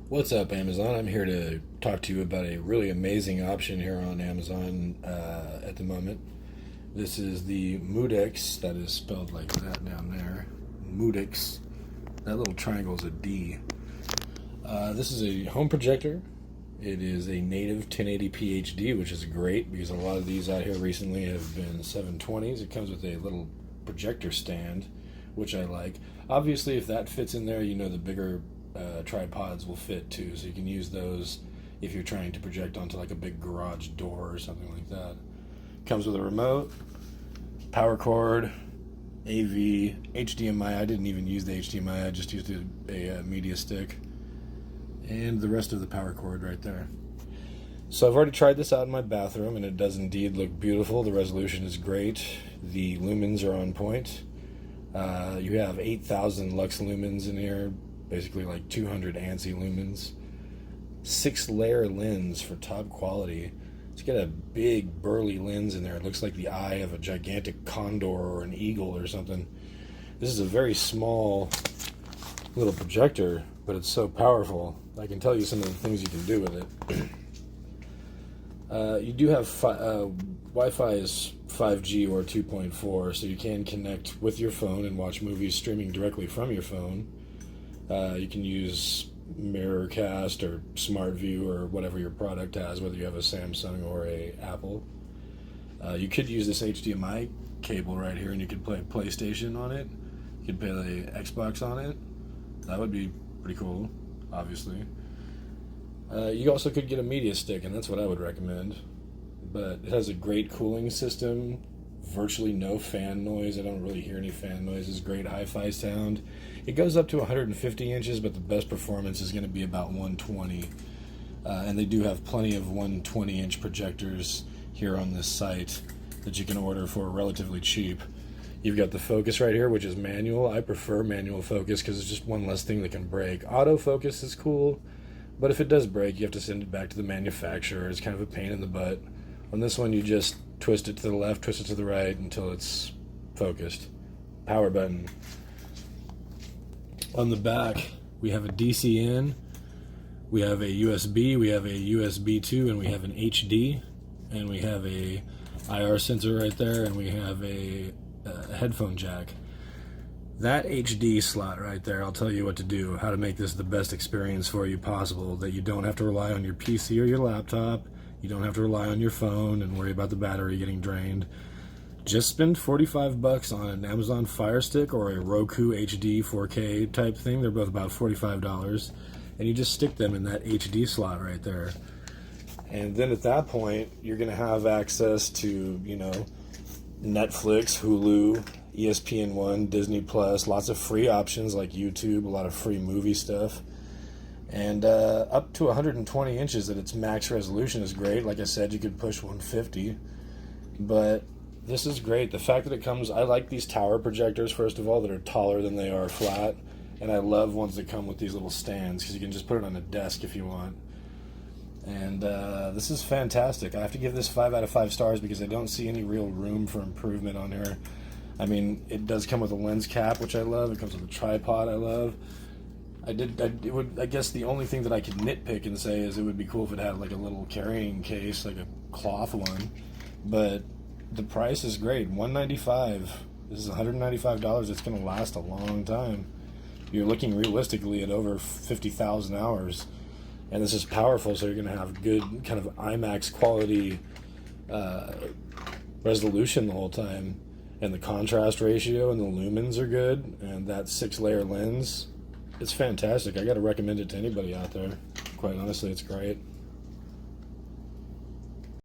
What's up, Amazon? I'm here to talk to you about a really amazing option here on Amazon at the moment. This is the MUDIX, that is spelled like that down there. MUDIX. That little triangle is a D. This is a home projector. It is a native 1080p HD, which is great because a lot of these out here recently have been 720s. It comes with a little projector stand, which I like. Obviously, if that fits in there, you know the bigger tripods will fit too, so you can use those if you're trying to project onto like a big garage door or something like that. Comes with a remote, power cord, AV, HDMI. I didn't even use the HDMI, I just used a media stick, and the rest of the power cord right there. So I've already tried this out in my bathroom, and it does indeed look beautiful. The resolution is great. The lumens are on point. You have 8,000 lux lumens in here, basically like 200 ANSI lumens. 6-layer lens for top quality. It's got a big burly lens in there. It looks like the eye of a gigantic condor or an eagle or something. This is a very small little projector, but it's so powerful. I can tell you some of the things you can do with it. You do have Wi-Fi is 5G or 2.4, so you can connect with your phone and watch movies streaming directly from your phone. You can use Mirrorcast or SmartView or whatever your product has, whether you have a Samsung or a Apple. You could use this HDMI cable right here, and you could play PlayStation on it. You could play the Xbox on it. That would be pretty cool, obviously. You also could get a media stick, and that's what I would recommend. But it has a great cooling system, virtually no fan noise. I don't really hear any fan noises. Great hi-fi sound. It goes up to 150 inches, but the best performance is going to be about 120. And they do have plenty of 120-inch projectors here on this site that you can order for relatively cheap. You've got the focus right here, which is manual. I prefer manual focus because it's just one less thing that can break. Autofocus is cool, but if it does break, you have to send it back to the manufacturer. It's kind of a pain in the butt. On this one, you just twist it to the left, twist it to the right until it's focused. Power button. On the back, we have a DC in, we have a USB, we have a USB 2, and we have an HD, and we have a IR sensor right there, and we have a headphone jack. That HD slot right there, I'll tell you what to do, how to make this the best experience for you possible, that you don't have to rely on your PC or your laptop, you don't have to rely on your phone and worry about the battery getting drained. Just spend $45 on an Amazon Fire Stick or a Roku HD 4K type thing. They're both about $45, and you just stick them in that HD slot right there. And then at that point, you're going to have access to, you know, Netflix, Hulu, ESPN1, Disney Plus, lots of free options like YouTube, a lot of free movie stuff. And up to 120 inches at its max resolution is great. Like I said, you could push 150, but this is great. The fact that it comes, I like these tower projectors, first of all, that are taller than they are flat, and I love ones that come with these little stands because you can just put it on a desk if you want. And this is fantastic. I have to give this 5 out of 5 stars because I don't see any real room for improvement on here. I mean, it does come with a lens cap, which I love. It comes with a tripod I love. I guess the only thing that I could nitpick and say is it would be cool if it had like a little carrying case, like a cloth one. But the price is great. $195. This is $195. It's going to last a long time. You're looking realistically at over 50,000 hours. And this is powerful, so you're going to have good kind of IMAX quality resolution the whole time. And the contrast ratio and the lumens are good. And that 6-layer lens, it's fantastic. I got to recommend it to anybody out there. Quite honestly, it's great.